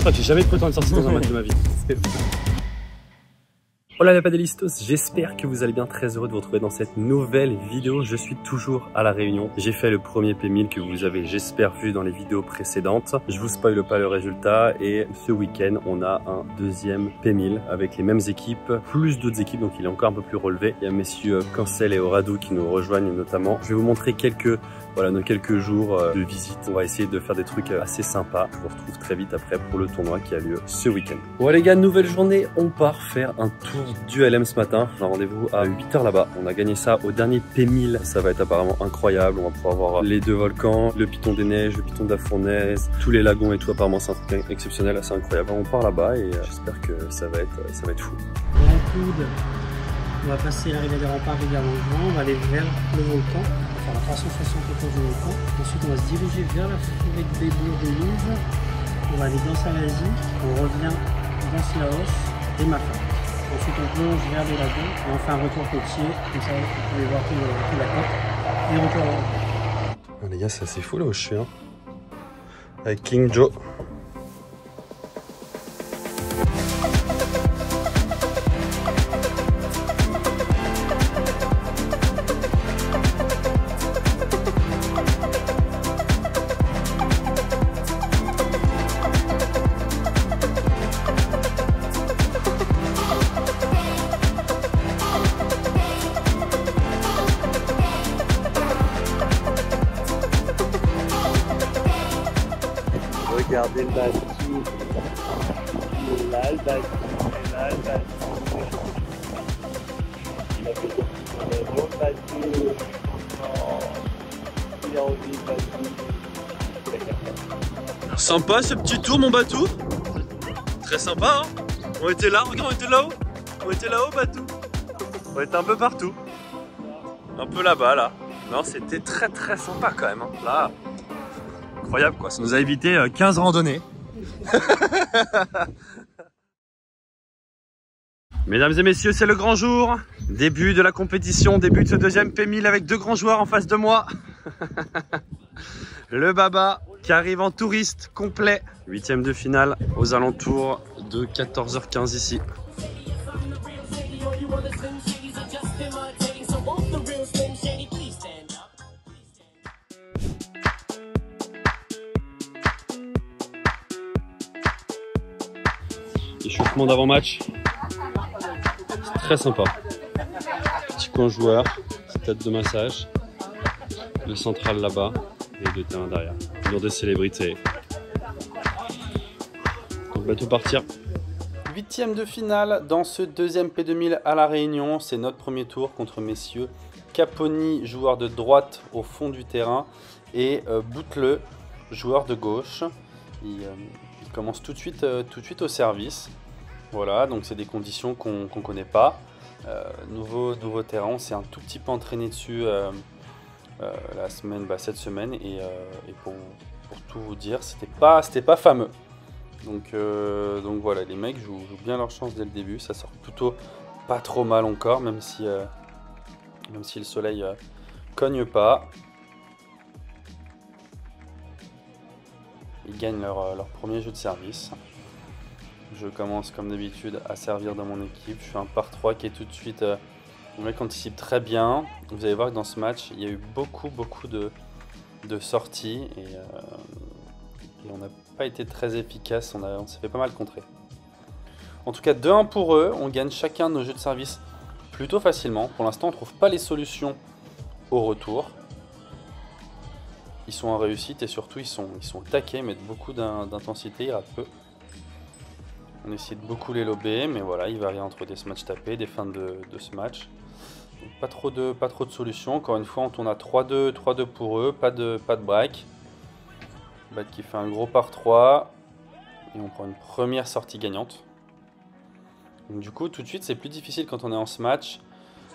crois que j'ai jamais pris autant de sorties dans un match de ma vie. Hola les padelistos, j'espère que vous allez bien, très heureux de vous retrouver dans cette nouvelle vidéo. Je suis toujours à La Réunion. J'ai fait le premier P1000 que vous avez, j'espère, vu dans les vidéos précédentes. Je vous spoile pas le résultat et ce week-end, on a un deuxième P1000 avec les mêmes équipes, plus d'autres équipes, donc il est encore un peu plus relevé. Il y a messieurs Cancel et Oradou qui nous rejoignent notamment. Je vais vous montrer nos quelques jours de visite. On va essayer de faire des trucs assez sympas. Je vous retrouve très vite après pour le tournoi qui a lieu ce week-end. Bon les gars, nouvelle journée, on part faire un tour du LM ce matin. On a rendez-vous à 8 h là-bas. On a gagné ça au dernier P1000. Ça va être apparemment incroyable. On va pouvoir voir les deux volcans, le piton des neiges, le piton de la fournaise, tous les lagons et tout. Apparemment c'est un truc exceptionnel, assez incroyable. On part là-bas et j'espère que ça va être fou. On va passer l'arrivée des remparts également. On va aller vers le volcan, on va faire la 360 autour du volcan. Ensuite, on va se diriger vers la forêt de Bédour de Lise. On va aller dans Salazie, on revient dans Slaos et Mafa. Ensuite, on plonge vers les lagons et on fait un retour côtier. Comme ça, vous pouvez voir toute la côte. Et retour en haut. Les gars, c'est assez fou là où je suis. Hein. Avec King Joe. Regardez le bateau, il est là le bateau, il est là le bateau. Il a fait un autre bateau. Oh, il a envie le bateau. Sympa ce petit tour mon bateau. Très sympa hein. On était là, regarde, on était là-haut. On était là-haut bateau. On était un peu partout. Un peu là-bas là. Non, c'était très sympa quand même hein. Là. Incroyable quoi, ça nous a évité 15 randonnées. Mesdames et messieurs, c'est le grand jour. Début de la compétition, début de ce deuxième P1000 avec deux grands joueurs en face de moi. Le Baba qui arrive en touriste complet. 8e de finale aux alentours de 14 h 15 ici. Échauffement d'avant-match, c'est très sympa. Petit coin joueur, petite tête de massage, le central là-bas et deux terrains derrière. Mur de célébrité. Donc bateau partir. 8e de finale dans ce deuxième P2000 à La Réunion. C'est notre premier tour contre messieurs Caponi, joueur de droite au fond du terrain, et Bouteleux, joueur de gauche. Il commence tout de suite au service. Voilà, donc c'est des conditions qu'on connaît pas. Nouveau terrain, on s'est un tout petit peu entraîné dessus cette semaine et pour tout vous dire, c'était pas fameux. Donc voilà, les mecs jouent bien leur chance dès le début. Ça sort plutôt pas trop mal encore, même si le soleil cogne pas. Ils gagnent leur premier jeu de service. Je commence comme d'habitude à servir dans mon équipe. Je fais un par 3 qui est tout de suite... le mec anticipe très bien. Vous allez voir que dans ce match, il y a eu beaucoup de sorties. Et on n'a pas été très efficace. On s'est fait pas mal contrer. En tout cas, 2-1 pour eux. On gagne chacun nos jeux de service plutôt facilement. Pour l'instant, on ne trouve pas les solutions au retour. Ils sont en réussite et surtout ils sont taqués, mettent beaucoup d'intensité, ils ratent peu. On essaie de beaucoup les lober, mais voilà, il varie entre des matchs tapés, des fins de ce match. Donc, pas trop de solutions. Encore une fois, on tourne à 3-2 pour eux, pas de break. Bat qui fait un gros par 3 et on prend une première sortie gagnante. Donc, du coup, tout de suite, c'est plus difficile quand on est en ce match.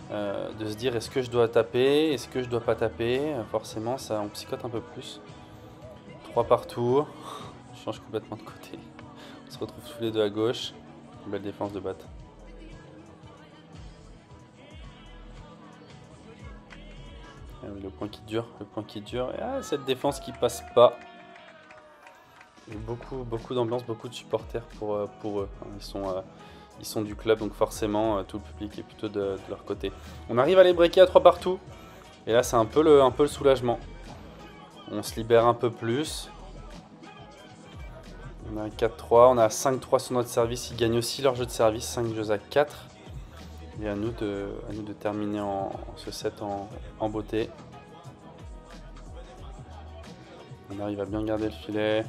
De se dire est-ce que je dois taper, est-ce que je dois pas taper. Forcément ça on psychote un peu plus. 3 partout, je change complètement de côté, on se retrouve tous les deux à gauche. Belle défense de batte. Le point qui dure, et cette défense qui passe pas. beaucoup d'ambiance, beaucoup de supporters pour eux. Ils sont du club, donc forcément tout le public est plutôt de leur côté. On arrive à les breaker à 3 partout. Et là c'est un peu le soulagement. On se libère un peu plus. On a 4-3, on a 5-3 sur notre service. Ils gagnent aussi leur jeu de service, 5 jeux à 4. Et à nous de terminer ce set en beauté. On arrive à bien garder le filet.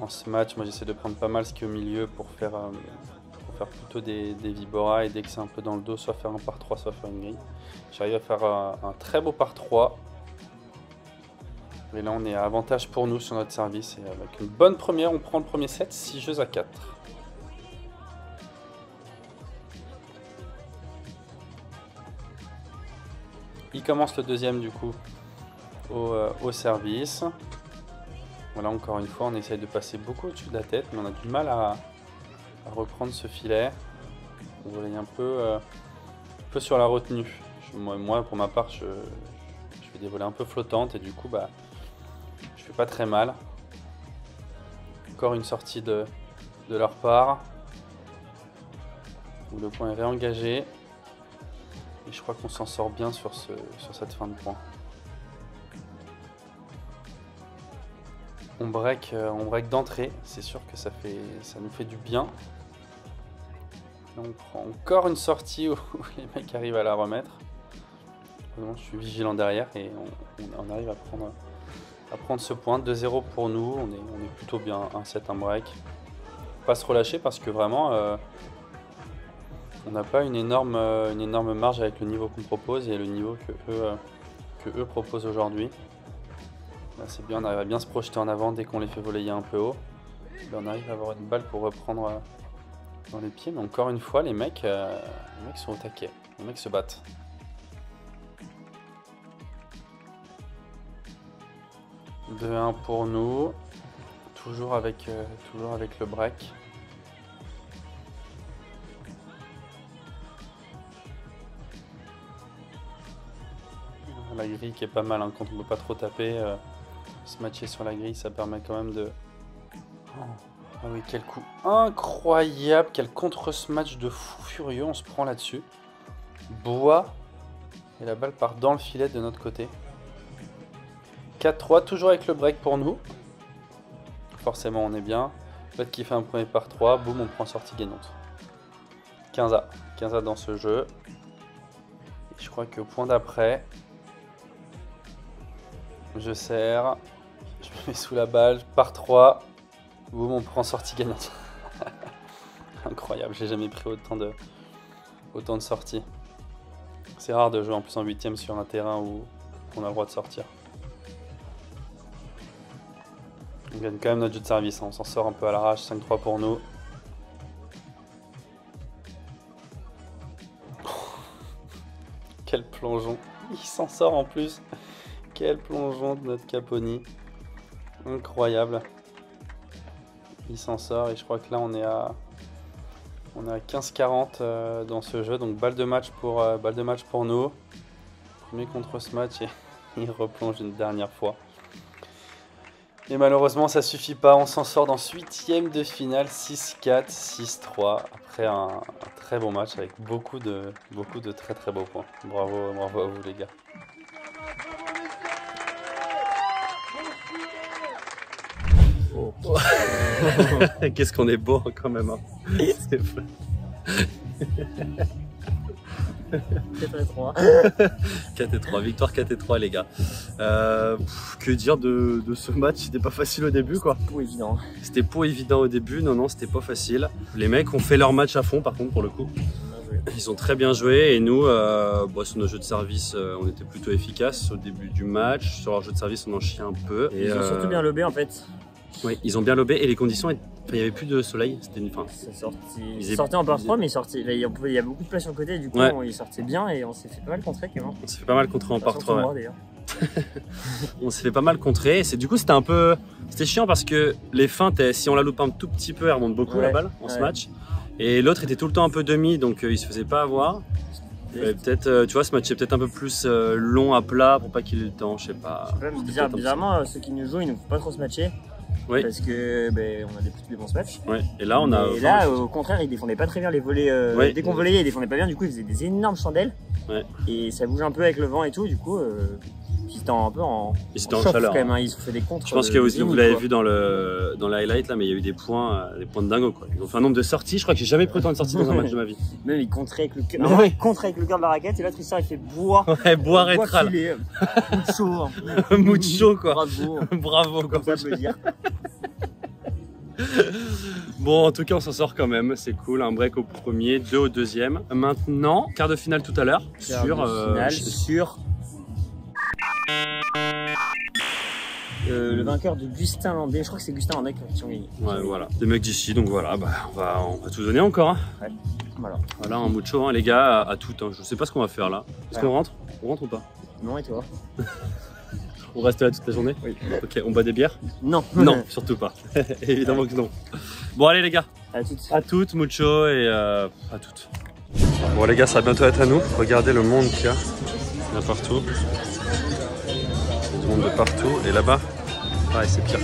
En ce match, moi j'essaie de prendre pas mal ce qui est au milieu pour faire plutôt des Vibora. Et dès que c'est un peu dans le dos, soit faire un par 3, soit faire une grille. J'arrive à faire un très beau par 3. Et là on est à avantage pour nous sur notre service. Et avec une bonne première, on prend le premier set, 6 jeux à 4. Il commence le deuxième du coup au service. Voilà, encore une fois, on essaye de passer beaucoup au-dessus de la tête, mais on a du mal à reprendre ce filet. On volet un peu sur la retenue. Moi, pour ma part, je fais des volets un peu flottantes et du coup, je fais pas très mal. Encore une sortie de leur part. Où le point est réengagé. Et je crois qu'on s'en sort bien sur cette fin de point. On break d'entrée, c'est sûr que ça nous fait du bien. Là, on prend encore une sortie où les mecs arrivent à la remettre. Vraiment, je suis vigilant derrière et on arrive à prendre ce point. 2-0 pour nous, on est plutôt bien, un set, un break. Pas se relâcher parce que vraiment, on n'a pas une énorme marge avec le niveau qu'on propose et le niveau que eux proposent aujourd'hui. Là c'est bien, on arrive à bien se projeter en avant dès qu'on les fait voler un peu haut. Là, on arrive à avoir une balle pour reprendre dans les pieds, mais encore une fois les mecs sont au taquet, les mecs se battent. « 2-1 pour nous, toujours avec le break. La grille qui est pas mal, hein, quand on ne peut pas trop taper, se matcher sur la grille, ça permet quand même de... Oh. Ah oui, quel coup incroyable, quel contre-smatch de fou furieux on se prend là-dessus. Bois, et la balle part dans le filet de notre côté. 4-3, toujours avec le break pour nous. Forcément on est bien. L'autre qui fait un premier par 3, boum, on prend sortie gagnante. 15A dans ce jeu. Et je crois qu'au point d'après... Je serre, je me mets sous la balle, par 3, boum, on prend sortie gagnante. Incroyable, j'ai jamais pris autant de sorties. C'est rare de jouer en plus en 8ème sur un terrain où on a le droit de sortir. On gagne quand même notre jeu de service, hein. On s'en sort un peu à l'arrache, 5-3 pour nous. Quel plongeon, il s'en sort en plus. Quel plongeon de notre Caponi. Incroyable. Il s'en sort et je crois que là on est à 15-40 dans ce jeu. Donc balle de match pour nous. Premier contre ce match et il replonge une dernière fois. Et malheureusement ça suffit pas. On s'en sort dans ce 8ème de finale. 6-4, 6-3. Après un très bon match avec beaucoup de très très beaux points. Bravo à vous les gars. Oh. Qu'est-ce qu'on est beau quand même, hein. C'est vrai. 4-3, victoire 4-3 les gars. Que dire de ce match? C'était pas facile au début quoi. C'était pas évident au début, non c'était pas facile. Les mecs ont fait leur match à fond par contre pour le coup. Ils ont très bien joué et nous, sur nos jeux de service, on était plutôt efficaces au début du match. Sur leur jeu de service, on en chiait un peu. Et ils ont surtout bien lobé en fait. Oui, ils ont bien lobé et les conditions, il n'y avait plus de soleil. C'était une fin. Ils sortaient en par 3, mais il y a beaucoup de place sur le côté. Et du coup, ils sortaient bien et on s'est fait pas mal contrer quand même. On s'est fait pas mal contrer en par 3. Ouais. On s'est fait pas mal contrer. Du coup, c'était chiant parce que les feintes, si on la loupe un tout petit peu, elle remonte beaucoup la balle en ce match. Et l'autre était tout le temps un peu demi, donc il se faisait pas avoir. Peut-être, tu vois, ce match est peut-être un peu plus long à plat pour pas qu'il ait le temps, je sais pas. Bizarrement, ceux qui nous jouent, ils nous font pas trop se matcher. Oui. Parce que on a des bons matchs. Ouais. Et là, on a. Et là, au contraire, ils défendaient pas très bien les volets. Ouais. Dès qu'on volayait, ils défendaient pas bien. Du coup, ils faisaient des énormes chandelles. Ouais. Et ça bouge un peu avec le vent et tout. Du coup, ils étaient un peu en. Ils étaient en chauffe chaleur. Quand même, hein. Ils ont fait des contres. Je pense que vous l'avez vu dans le highlight là, mais il y a eu des points de dingo quoi. Ils ont fait un nombre de sorties. Je crois que j'ai jamais pris autant de sorties dans un match de ma vie. Même ils contraient avec le cœur. Ah ouais. Contre avec le cœur de la raquette. Et là, Tristan il fait boire. Ouais, boire et tral. Mucho. Mucho quoi. Bravo. Bravo quoi. Comme ça peut dire. Bon, en tout cas, on s'en sort quand même. C'est cool. Un break au premier, 2 au deuxième. Maintenant, quart de finale tout à l'heure. Sur le vainqueur de Gustin Landais. Je crois que c'est Gustin Landais qui ont gagné. Ouais, voilà. Des mecs d'ici, donc voilà. On va tout donner encore. Hein. Ouais. Voilà, un mucho, hein, les gars, à tout. Hein. Je sais pas ce qu'on va faire là. Est-ce qu'on rentre? On rentre ou pas? Non, et toi? On reste là toute la journée? Oui. Ok, on boit des bières? Non. Non, surtout pas. Évidemment que non. Bon, allez les gars. À toutes. À toutes, mucho et à toutes. Bon les gars, ça va bientôt être à nous. Regardez le monde qu'il y a. Il y en a partout. Tout le monde de partout. Et là-bas, pareil, c'est pire.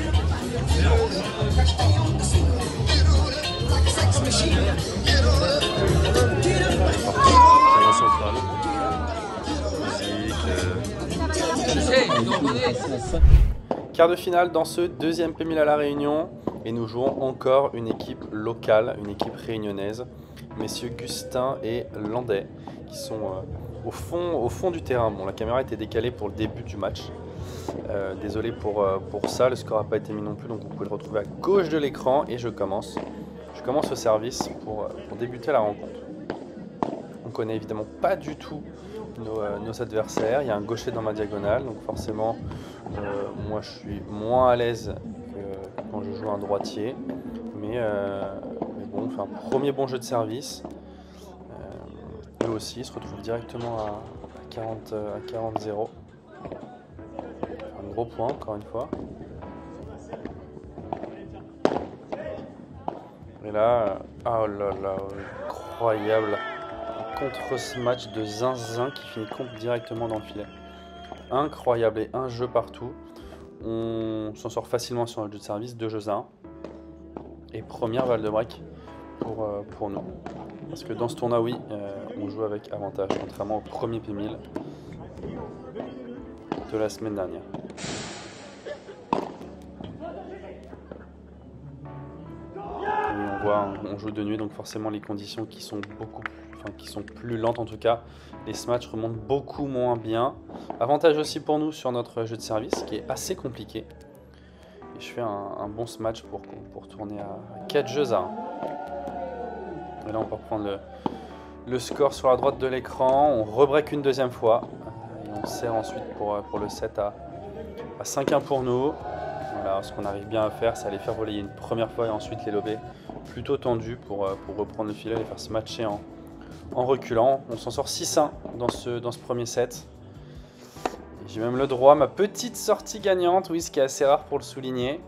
Quart de finale dans ce deuxième P1000 à La Réunion et nous jouons encore une équipe locale, une équipe réunionnaise, messieurs Gustin et Landais qui sont au fond du terrain. Bon, la caméra était décalée pour le début du match, désolé pour ça, le score n'a pas été mis non plus, donc vous pouvez le retrouver à gauche de l'écran et je commence au service pour débuter la rencontre. On connaît évidemment pas du tout nos adversaires, il y a un gaucher dans ma diagonale, donc forcément moi je suis moins à l'aise que quand je joue un droitier, mais bon, on fait un premier bon jeu de service. Eux aussi se retrouvent directement à 40-0. Un gros point encore une fois. Et là, oh là là, incroyable. Contre ce match de zinzin qui finit directement dans le filet. Incroyable et un jeu partout. On s'en sort facilement sur le jeu de service, 2 jeux à 1. Et première balle de break pour nous. Parce que dans ce tournoi, oui, on joue avec avantage, contrairement au premier P1000 de la semaine dernière. Et on voit, on joue de nuit, donc forcément les conditions qui sont plus lentes en tout cas. Les matchs remontent beaucoup moins bien. Avantage aussi pour nous sur notre jeu de service qui est assez compliqué. Et je fais un bon match pour tourner à 4 jeux à 1. Et là on peut reprendre le score sur la droite de l'écran. On rebreak une deuxième fois. Et on serre ensuite pour le set à 5-1 pour nous. Voilà, ce qu'on arrive bien à faire, c'est aller faire voler une première fois et ensuite les lober plutôt tendus pour reprendre le filet et faire se matcher en reculant. On s'en sort 6-1 dans ce premier set. J'ai même le droit à ma petite sortie gagnante, oui, ce qui est assez rare pour le souligner.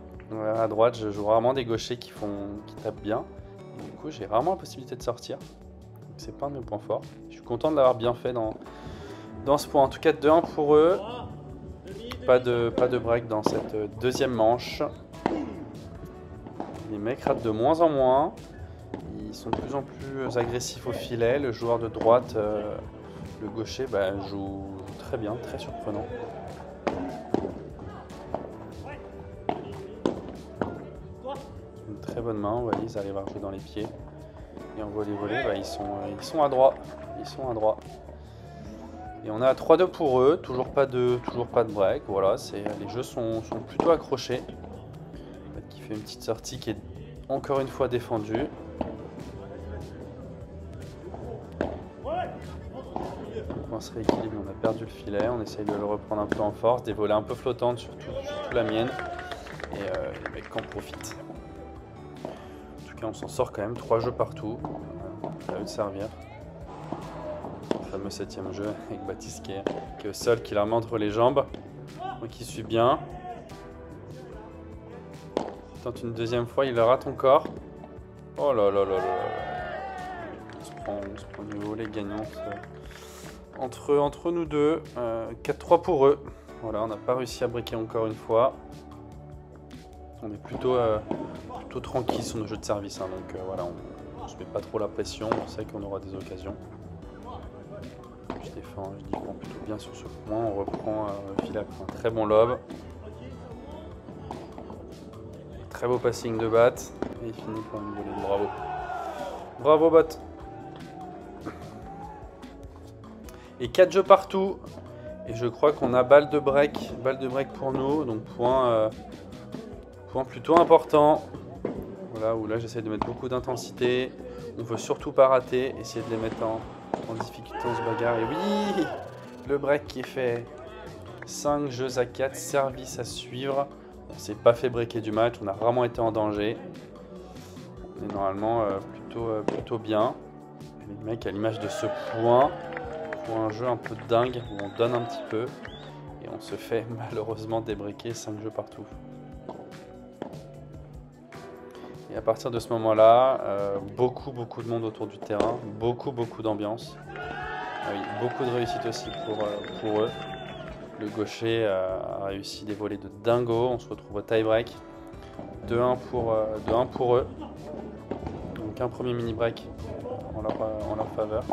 À droite, je joue rarement des gauchers qui tapent bien. Et du coup, j'ai rarement la possibilité de sortir. C'est pas un de mes points forts. Je suis content de l'avoir bien fait dans ce point. En tout cas, 2-1 pour eux. Pas de break dans cette deuxième manche. Les mecs ratent de moins en moins. Ils sont de plus en plus agressifs au filet. Le joueur de droite, le gaucher, joue très bien, très surprenant. Une très bonne main, vous voyez, ils arrivent à jouer dans les pieds. Et en volley, ils sont à droit. Ils sont à droit. Et on est à 3-2 pour eux, toujours pas de break. Voilà, les jeux sont plutôt accrochés. Qui fait une petite sortie qui est encore une fois défendue. On se rééquilibre, on a perdu le filet, on essaye de le reprendre un peu en force, des volets un peu flottantes, surtout la mienne. Et les mecs en profitent. En tout cas, on s'en sort quand même, 3 jeux partout. À eux de servir. Le fameux 7e jeu avec Baptiste qui est au sol, qui la remet entre les jambes. Moi qui suis bien. Il tente une deuxième fois, il le rate encore. Oh là là là là. On se prend une volée gagnante entre nous deux. 4-3 pour eux. Voilà, on n'a pas réussi à briquer encore une fois. On est plutôt tranquille sur nos jeux de service, hein, donc voilà, on ne se met pas trop la pression, on sait qu'on aura des occasions. Je défends plutôt bien sur ce point, on reprend fil à point. Très bon lob. Très beau passing de batte. Et il finit pour une volée. Bravo. Bravo Bot. Et 4 jeux partout. Et je crois qu'on a balle de break. Balle de break pour nous. Donc point plutôt important. Voilà, où là j'essaie de mettre beaucoup d'intensité. On veut surtout pas rater. Essayer de les mettre en difficulté, on se bagarre. Et oui, le break qui est fait. 5 jeux à 4. Service à suivre. On s'est pas fait breaker du match. On a vraiment été en danger. On est normalement plutôt bien. Les mecs, à l'image de ce point, pour un jeu un peu dingue où on donne un petit peu et on se fait malheureusement débreaker 5 jeux partout. Et à partir de ce moment-là, beaucoup de monde autour du terrain, beaucoup d'ambiance. Ah oui, beaucoup de réussite aussi pour eux. Le gaucher a réussi des volées de dingo. On se retrouve au tie-break. 2-1 pour eux. Donc un premier mini-break en leur faveur.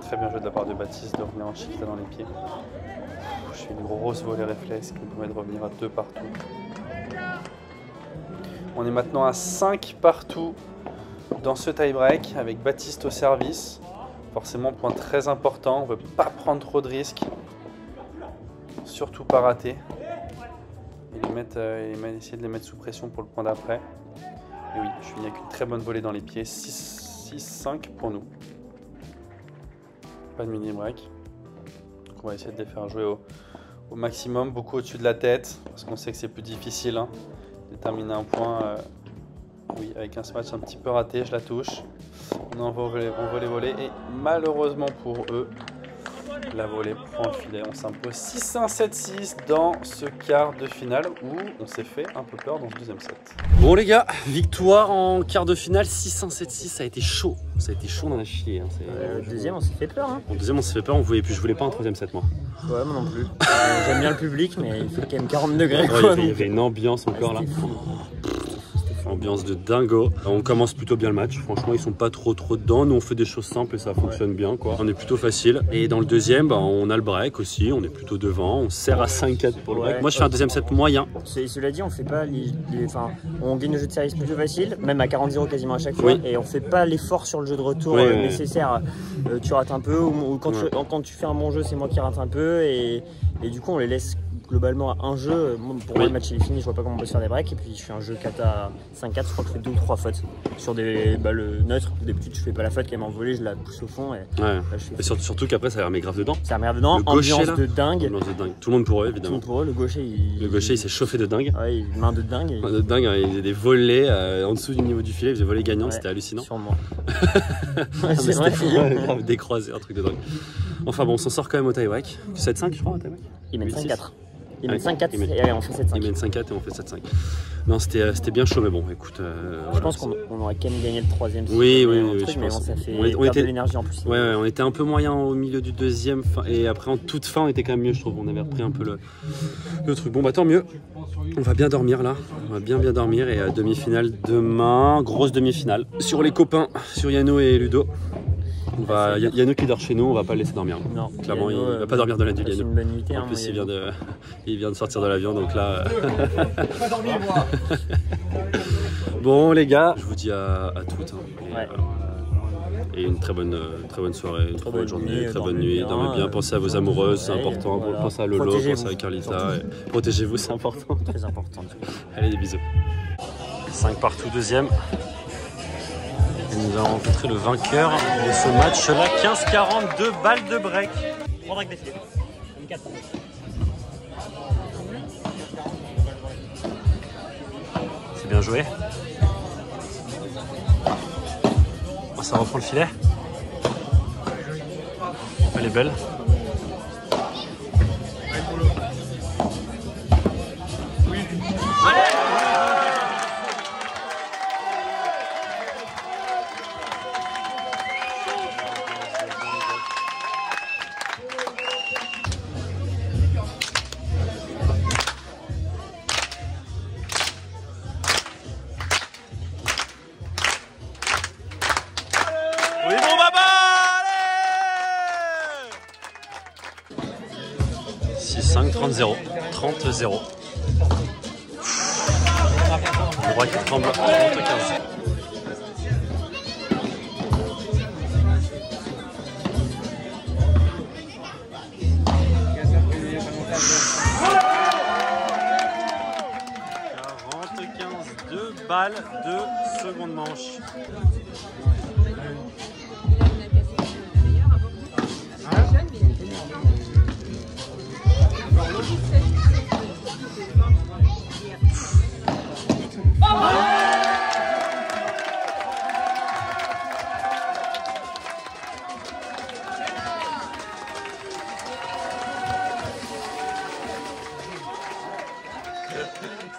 Très bien joué de la part de Baptiste de revenir en shift dans les pieds. Je fais une grosse volée réflexe qui me permet de revenir à 2 partout. On est maintenant à 5 partout dans ce tie-break avec Baptiste au service. Forcément, point très important. On ne veut pas prendre trop de risques. Surtout pas rater. Et essayer de les mettre sous pression pour le point d'après. Et oui, je finis avec une très bonne volée dans les pieds. 6-5 pour nous. Pas de mini-break. Donc on va essayer de les faire jouer au maximum, beaucoup au-dessus de la tête. Parce qu'on sait que c'est plus difficile. Hein, de terminer un point. Oui, avec un smash un petit peu raté, je la touche. On veut les voler. Et malheureusement pour eux, la volée prend le filet. On s'impose 6-1, 7-6 dans ce quart de finale où on s'est fait un peu peur dans ce deuxième set. Bon les gars, victoire en quart de finale, 6-1, 7-6, ça a été chaud. Ça a été chaud, on en a chié. Hein. Deuxième, on s'est fait peur. Hein. Au deuxième, on s'est fait peur, je voulais pas un troisième set moi. Ouais, moi non plus. J'aime bien le public, mais il fait quand même 40 degrés. Ouais, quoi, il y avait une ambiance encore là. Ambiance de dingo. On commence plutôt bien le match. Franchement, ils sont pas trop dedans. Nous, on fait des choses simples et ça fonctionne bien, quoi. On est plutôt facile. Et dans le deuxième, on a le break aussi. On est plutôt devant. On sert à 5-4 pour le break. Moi, je fais un deuxième set moyen. Cela dit, on fait pas on gagne le jeu de service plutôt facile, même à 40-0 quasiment à chaque fois. Oui. Et on fait pas l'effort sur le jeu de retour nécessaire. Tu rates un peu ou quand tu fais un bon jeu, c'est moi qui rate un peu. Et du coup, on les laisse globalement à un jeu. Pour moi, le match est fini, je vois pas comment on peut se faire des breaks. Et puis je fais un jeu 4 à 5-4, je crois que je fais 2 ou 3 fautes sur des balles neutres. D'habitude, je fais pas la faute, qu'elle m'a envolée, je la pousse au fond. Et là, surtout qu'après, ça remet grave dedans. Ça remet dedans, ambiance de dingue. Tout le monde pour eux, évidemment. Tout le monde pour eux, le gaucher, il s'est chauffé de dingue. Ouais, main de dingue. Main de dingue, hein, il faisait des volets en dessous du niveau du filet, il faisait volets gagnants, c'était hallucinant. Sûrement. C'est vrai. Grave décroisé, un truc de dingue. Enfin bon, on s'en sort quand même au tie-break. 7-5, je crois, au tie-break. Il mène 5-4. Il mène 5-4 et allez, on fait 7-5. Il mène 5-4 et on fait 7-5. Non, c'était bien chaud, mais bon, écoute. Je pense qu'on aurait quand même gagné le troisième. Oui, je pense. Ça fait on était de l'énergie en plus. Ouais, on était un peu moyen au milieu du deuxième. Et après, en toute fin, on était quand même mieux, je trouve. On avait repris un peu le truc. Bon, bah tant mieux. On va bien dormir là. On va bien dormir. Et demi-finale demain. Grosse demi-finale. Sur les copains, sur Yano et Ludo. Yano qui dort chez nous, on va pas le laisser dormir. Non, clairement, Yano, il va pas dormir de la nuit. Une bonne nuit. En plus, il vient de sortir de l'avion, donc là. Pas dormir, moi. Bon, les gars, je vous dis à toutes. Hein, et une très bonne soirée, une très bonne journée, très bonne nuit. Dormez bien, pensez à vos amoureuses, c'est important. Voilà. Pensez à Lolo, pensez à Carlita. Protégez-vous, c'est important. Très important. Allez, des bisous. 5 partout, deuxième. Nous allons rencontrer le vainqueur de ce match-là, 15-42 balles de break. 3 breaks d'affilée. 4. C'est bien joué. Oh, ça reprend le filet. Elle est belle. 30-0. 30-0. Le bras qui tremble. 30-15. Balle de seconde manche.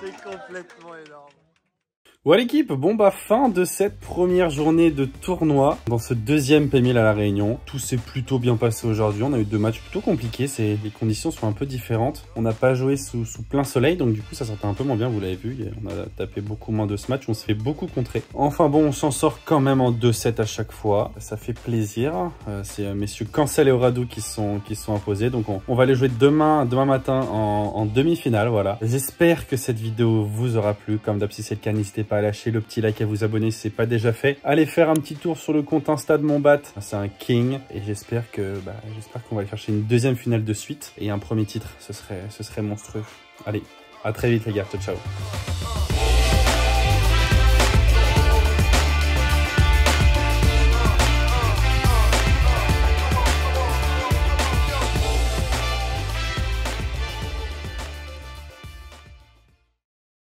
C'est complètement énorme. Ouais l'équipe, bon bah fin de cette première journée de tournoi dans ce deuxième P1000 à La Réunion. Tout s'est plutôt bien passé aujourd'hui, on a eu 2 matchs plutôt compliqués, les conditions sont un peu différentes. On n'a pas joué sous plein soleil, donc du coup ça sortait un peu moins bien, vous l'avez vu. On a tapé beaucoup moins de ce match, on se fait beaucoup contrer. Enfin bon, on s'en sort quand même en 2-7 à chaque fois, ça fait plaisir. C'est messieurs Cancel et Oradou qui sont imposés, donc on va les jouer demain matin en demi-finale, voilà. J'espère que cette vidéo vous aura plu, comme d'hab si c'est le cas, n'hésitez pas à lâcher le petit like et à vous abonner si c'est pas déjà fait. Allez faire un petit tour sur le compte Insta de mon bat, c'est un king et j'espère qu'on va aller chercher une deuxième finale de suite et un premier titre, ce serait monstrueux. Allez, à très vite les gars, ciao ciao.